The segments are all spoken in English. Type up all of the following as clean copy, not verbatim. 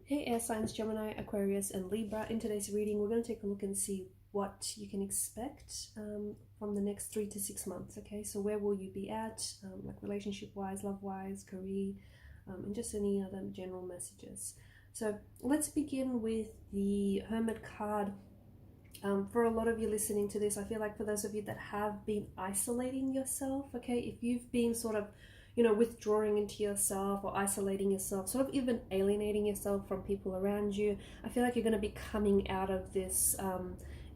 Hey air signs Gemini, Aquarius and Libra. In today's reading we're going to take a look and see what you can expect from the next 3 to 6 months. Okay, so where will you be at, like relationship wise, love wise, career, and just any other general messages. So let's begin with the Hermit card. For a lot of you listening to this, I feel like for those of you that have been isolating yourself, okay, if you've been sort of withdrawing into yourself or isolating yourself, sort of even alienating yourself from people around you, I feel like you're going to be coming out of this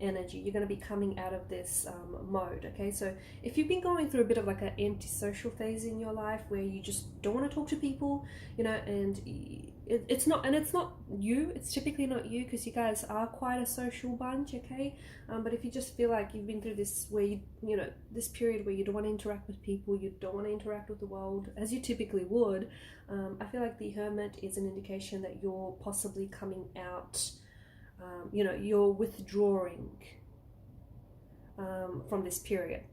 energy. You're going to be coming out of this mode. Okay, so if you've been going through a bit of like an antisocial phase in your life where you just don't want to talk to people, and it's not you, it's typically not you, because you guys are quite a social bunch. Okay, but if you just feel like you've been through this where this period where you don't want to interact with people, you don't want to interact with the world as you typically would, I feel like the Hermit is an indication that you're possibly coming out, you're withdrawing from this period.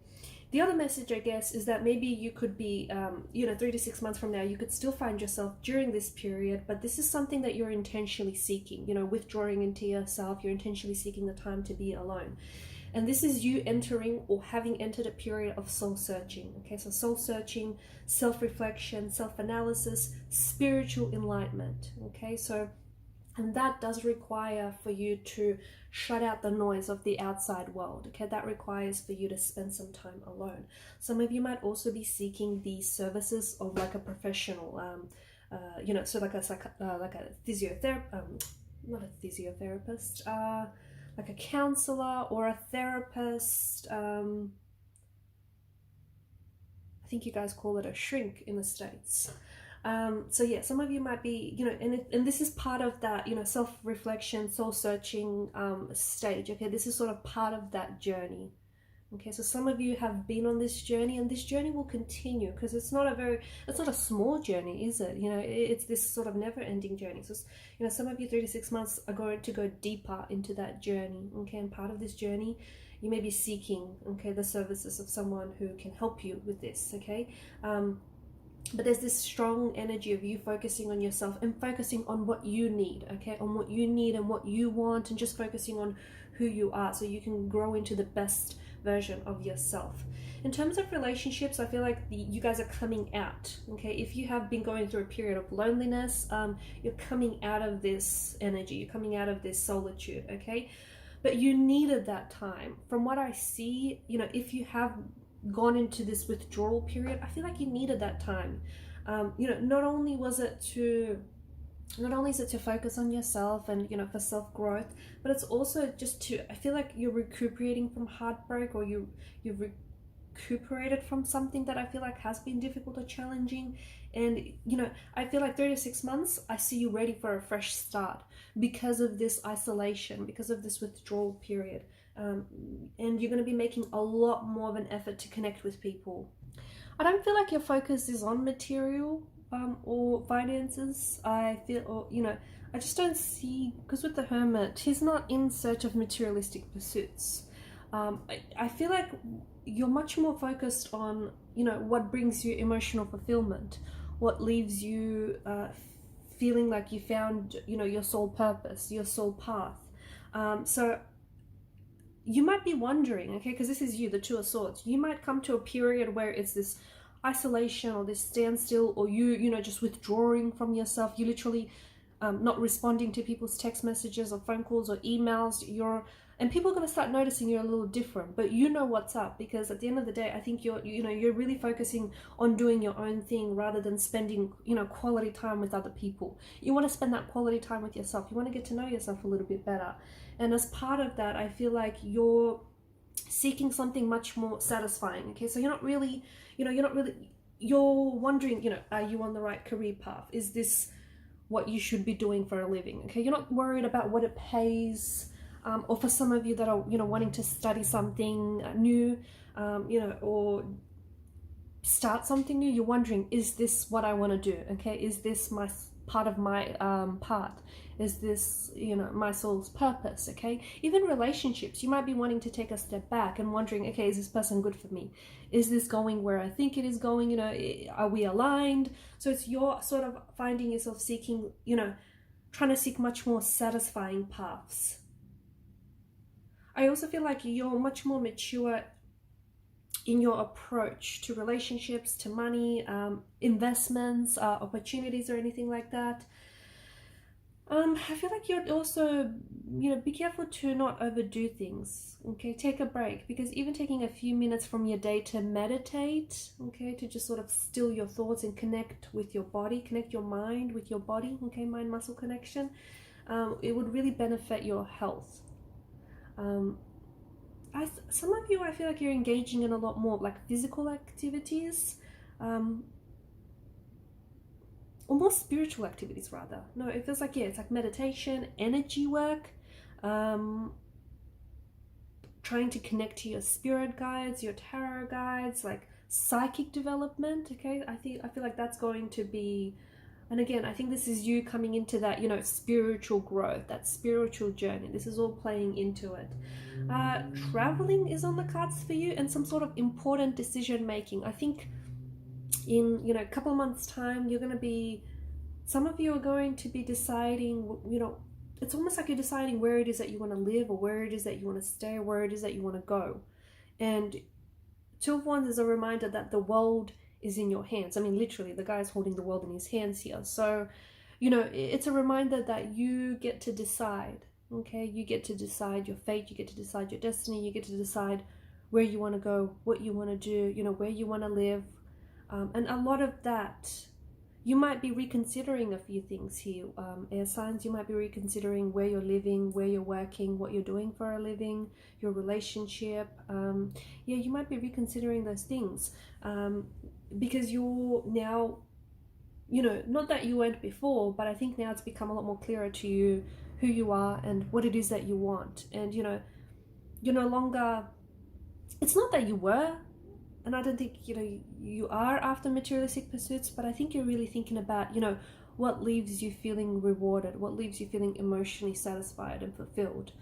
The other message, I guess, is that maybe you could be, 3 to 6 months from now, you could still find yourself during this period, but this is something that you're intentionally seeking, withdrawing into yourself. You're intentionally seeking the time to be alone. And this is you entering or having entered a period of soul searching. Okay, so soul searching, self-reflection, self-analysis, spiritual enlightenment. Okay, so, and that does require for you to shut out the noise of the outside world. Okay, that requires for you to spend some time alone. Some of you might also be seeking the services of like a professional, so like a physiotherapist, not a physiotherapist, like a counselor or a therapist. I think you guys call it a shrink in the States. So yeah, some of you might be, and this is part of that, self-reflection, soul-searching stage. Okay, this is sort of part of that journey. Okay, so some of you have been on this journey, and this journey will continue, because it's not a small journey, is it? It's this sort of never-ending journey. So some of you 3 to 6 months are going to go deeper into that journey. Okay, and part of this journey, you may be seeking, okay, the services of someone who can help you with this. Okay, but there's this strong energy of you focusing on yourself and focusing on what you need, okay, on what you need and what you want, and just focusing on who you are so you can grow into the best version of yourself. In terms of relationships, I feel like you guys are coming out. Okay, if you have been going through a period of loneliness, you're coming out of this energy, you're coming out of this solitude. Okay, but you needed that time. From what I see, if you have gone into this withdrawal period, I feel like you needed that time. Not only is it to focus on yourself and for self-growth, but it's also just to, I feel like you're recuperating from heartbreak, or you've recuperated from something that I feel like has been difficult or challenging. And I feel like 3 to 6 months, I see you ready for a fresh start because of this isolation, because of this withdrawal period. And you're going to be making a lot more of an effort to connect with people. I don't feel like your focus is on material or finances. I feel, or I just don't see, because with the Hermit, he's not in search of materialistic pursuits. I feel like you're much more focused on what brings you emotional fulfillment, what leaves you feeling like you found your soul purpose, your soul path. So you might be wondering, okay, because this is you, the Two of Swords, you might come to a period where it's this isolation or this standstill, or you just withdrawing from yourself. You literally not responding to people's text messages or phone calls or emails. And people are going to start noticing you're a little different, but what's up, because at the end of the day, I think you're really focusing on doing your own thing rather than spending quality time with other people. You want to spend that quality time with yourself. You want to get to know yourself a little bit better. And as part of that, I feel like you're seeking something much more satisfying. Okay, so you're wondering, are you on the right career path? Is this what you should be doing for a living? Okay, you're not worried about what it pays, or for some of you that are wanting to study something new, or start something new, you're wondering, is this what I want to do? Okay, is this my part of my path? Is this my soul's purpose? Okay, even relationships, you might be wanting to take a step back and wondering, okay, is this person good for me? Is this going where I think it is going? Are we aligned? So it's you're sort of finding yourself seeking trying to seek much more satisfying paths. I also feel like you're much more mature in your approach to relationships, to money, investments, opportunities, or anything like that. I feel like you'd also, be careful to not overdo things, okay? Take a break, because even taking a few minutes from your day to meditate, okay, to just sort of still your thoughts and connect with your body, connect your mind with your body, okay, mind-muscle connection, it would really benefit your health. Some of you, I feel like you're engaging in a lot more like physical activities, or more spiritual activities rather. No, it feels like, it's like meditation, energy work, trying to connect to your spirit guides, your tarot guides, like psychic development, okay? I feel like that's going to be, and again, I think this is you coming into that, spiritual growth, that spiritual journey. This is all playing into it. Traveling is on the cards for you, and some sort of important decision making. I think in a couple of months time, some of you are going to be deciding, it's almost like you're deciding where it is that you want to live, or where it is that you want to stay, or where it is that you want to go. And Two of Wands is a reminder that the world is in your hands. I mean, literally, the guy's holding the world in his hands here. So, it's a reminder that you get to decide, okay? You get to decide your fate, you get to decide your destiny, you get to decide where you want to go, what you want to do, where you want to live. And a lot of that, you might be reconsidering a few things here. Air signs, you might be reconsidering where you're living, where you're working, what you're doing for a living, your relationship. You might be reconsidering those things because you're now, not that you weren't before, but I think now it's become a lot more clearer to you who you are and what it is that you want. And, you're no longer, it's not that you were, and I don't think, you are after materialistic pursuits, but I think you're really thinking about, what leaves you feeling rewarded, what leaves you feeling emotionally satisfied and fulfilled.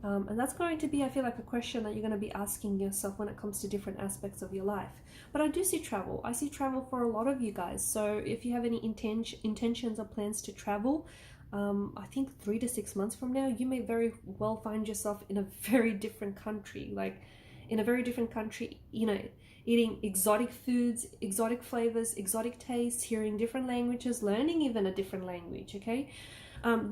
And that's going to be, I feel like, a question that you're going to be asking yourself when it comes to different aspects of your life. But I do see travel. I see travel for a lot of you guys. So if you have any intentions or plans to travel, I think 3 to 6 months from now, you may very well find yourself in a very different country, eating exotic foods, exotic flavors, exotic tastes, hearing different languages, learning even a different language, okay?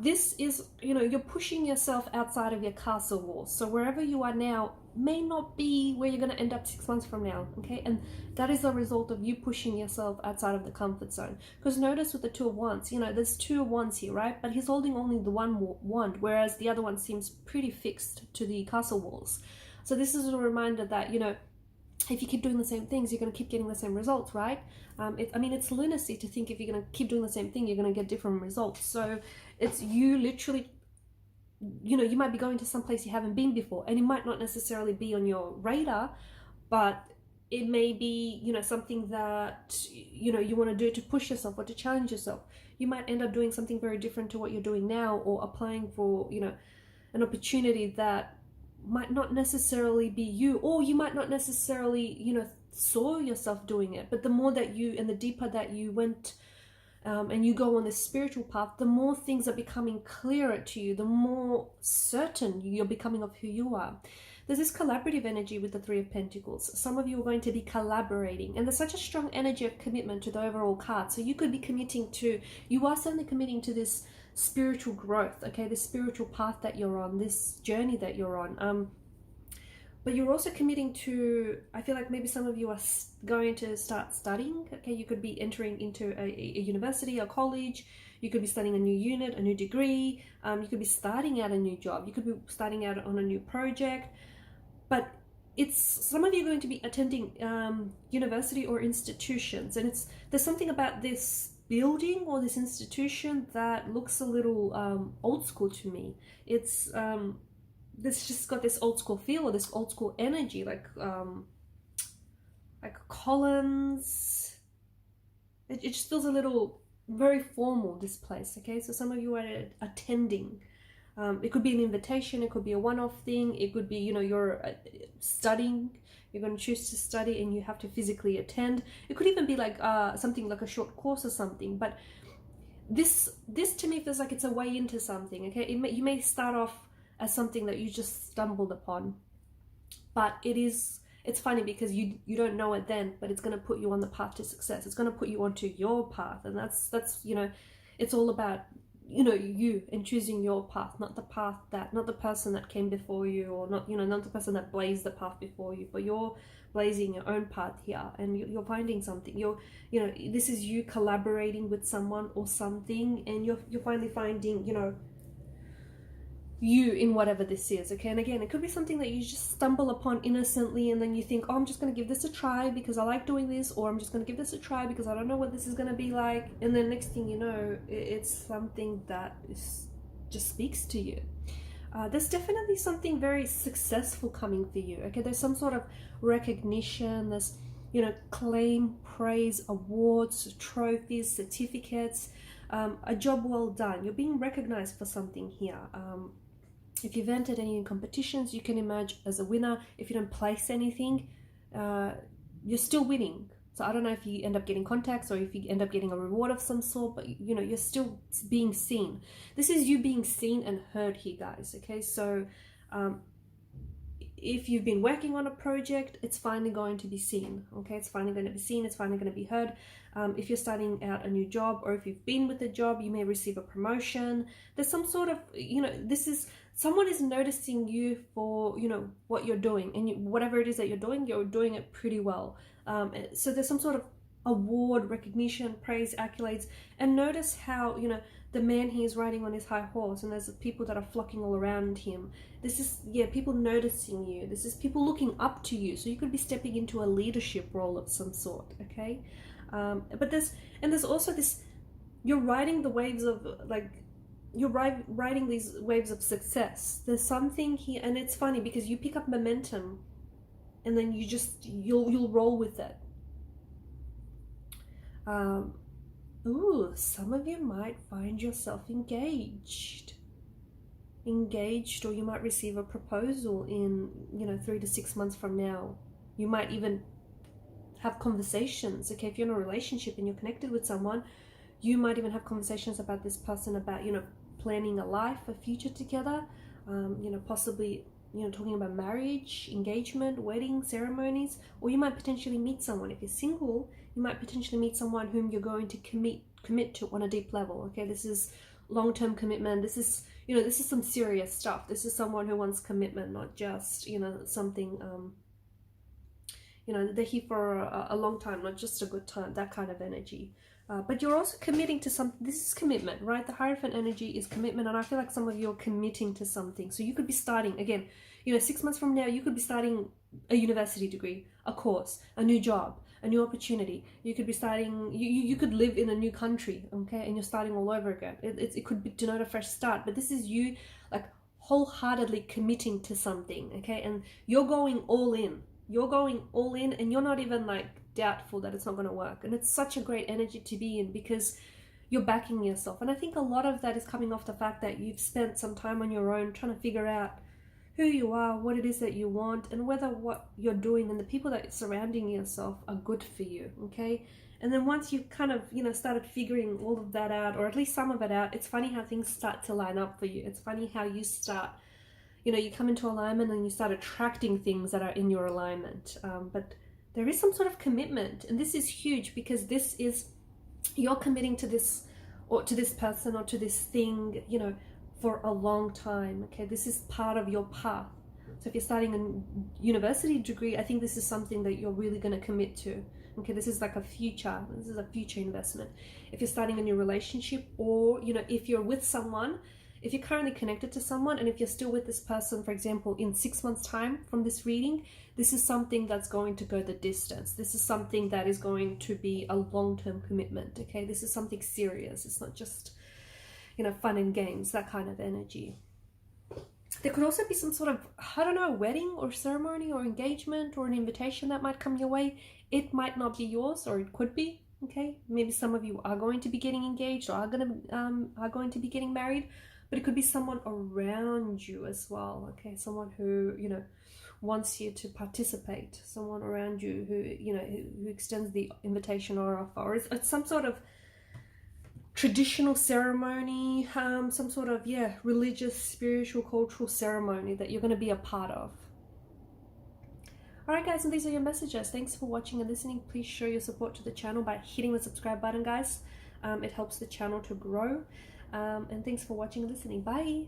This is, you're pushing yourself outside of your castle walls. So wherever you are now may not be where you're going to end up 6 months from now, okay? And that is a result of you pushing yourself outside of the comfort zone. Because notice with the Two of Wands, there's 2 of Wands here, right? But he's holding only the one wand, whereas the other one seems pretty fixed to the castle walls. So this is a reminder that, if you keep doing the same things, you're going to keep getting the same results, right? It's lunacy to think if you're going to keep doing the same thing, you're going to get different results. So it's you literally, you might be going to some place you haven't been before, and it might not necessarily be on your radar, but it may be, something that, you want to do to push yourself or to challenge yourself. You might end up doing something very different to what you're doing now, or applying for, an opportunity that might not necessarily be you, or you might not necessarily, saw yourself doing it. But the more that you, and the deeper that you went, and you go on this spiritual path, the more things are becoming clearer to you, the more certain you're becoming of who you are. There's this collaborative energy with the Three of Pentacles. Some of you are going to be collaborating, and there's such a strong energy of commitment to the overall card. So you could be you are certainly committing to this spiritual growth, okay, this spiritual path that you're on, this journey that you're on, but you're also committing to, I feel like maybe some of you are going to start studying, okay? You could be entering into a university, a college, you could be studying a new unit, a new degree, you could be starting out a new job, you could be starting out on a new project, but some of you are going to be attending university or institutions, and there's something about this building or this institution that looks a little old school to me. It's this just got this old school feel, or this old school energy, like columns. It just feels a little very formal, this place, okay? So some of you are attending. It could be an invitation, it could be a one-off thing, it could be, you're studying, you're going to choose to study and you have to physically attend. It could even be like something like a short course or something, but this to me feels like it's a way into something, okay? You may start off as something that you just stumbled upon, but it's funny because you don't know it then, but it's going to put you on the path to success. It's going to put you onto your path, and that's it's all about you and choosing your path, not the person that came before you, or not the person that blazed the path before you, but you're blazing your own path here, and you're finding something. This is you collaborating with someone or something, and you're finally finding you in whatever this is, okay? And again, it could be something that you just stumble upon innocently, and then you think, oh, I'm just going to give this a try because I like doing this, or I'm just going to give this a try because I don't know what this is going to be like, and then next thing you know, it's something that just speaks to you. There's definitely something very successful coming for you, okay? There's some sort of recognition, there's claim, praise, awards, trophies, certificates, a job well done. You're being recognized for something here. If you've entered any competitions, you can emerge as a winner. If you don't place anything, you're still winning. So I don't know if you end up getting contacts or if you end up getting a reward of some sort, but you're still being seen. This is you being seen and heard here, guys, okay? So if you've been working on a project, it's finally going to be seen, okay? It's finally going to be seen, it's finally going to be heard. If you're starting out a new job, or if you've been with a job, you may receive a promotion. There's some sort of, someone is noticing you for, what you're doing, and whatever it is that you're doing it pretty well. So there's some sort of award, recognition, praise, accolades, and notice how, the man here is riding on his high horse, and there's people that are flocking all around him. This is, people noticing you. This is people looking up to you. So you could be stepping into a leadership role of some sort, okay? But there's also this, you're riding the waves of, you're riding these waves of success. There's something here, and it's funny because you pick up momentum, and then you'll roll with it. Some of you might find yourself engaged, or you might receive a proposal in 3 to 6 months from now. You might even have conversations, okay? If you're in a relationship and you're connected with someone, you might even have conversations about this person, about planning a life, a future together, possibly talking about marriage, engagement, wedding ceremonies, or you might potentially meet someone. If you're single, you might potentially meet someone whom you're going to commit to on a deep level, okay? This is long-term commitment. This is this is some serious stuff. This is someone who wants commitment, not just something they're here for a long time, not just a good time, that kind of energy. But you're also committing to something. This is commitment, right? The Hierophant energy is commitment, and I feel like some of you are committing to something. So you could be starting, again, 6 months from now, you could be starting a university degree, a course, a new job, a new opportunity. You could be starting, you could live in a new country, okay? And you're starting all over again. It could denote a fresh start, but this is you, wholeheartedly committing to something, okay? And you're going all in. You're going all in, and you're not even doubtful that it's not going to work. And it's such a great energy to be in because you're backing yourself. And I think a lot of that is coming off the fact that you've spent some time on your own trying to figure out who you are, what it is that you want, and whether what you're doing and the people that are surrounding yourself are good for you, okay? And then once you kind of, started figuring all of that out, or at least some of it out, it's funny how things start to line up for you. It's funny how you start, you come into alignment and you start attracting things that are in your alignment. But there is some sort of commitment, and this is huge because this is, you're committing to this, or to this person, or to this thing, for a long time, okay? This is part of your path. So if you're starting a university degree, I think this is something that you're really going to commit to, okay? This is a future investment. If you're starting a new relationship, or, if you're with someone, if you're currently connected to someone, and if you're still with this person, for example, in 6 months' time from this reading, this is something that's going to go the distance. This is something that is going to be a long-term commitment, okay? This is something serious. It's not just, fun and games, that kind of energy. There could also be some sort of, I don't know, wedding or ceremony or engagement or an invitation that might come your way. It might not be yours, or it could be, okay? Maybe some of you are going to be getting engaged, or are going to be getting married. But it could be someone around you as well, okay? Someone who, wants you to participate. Someone around you who, who extends the invitation or offer. Or it's some sort of, traditional ceremony, some sort of, yeah, religious, spiritual, cultural ceremony that you're going to be a part of. Alright guys, and these are your messages. Thanks for watching and listening. Please show your support to the channel by hitting the subscribe button, guys. It helps the channel to grow. And thanks for watching and listening. Bye!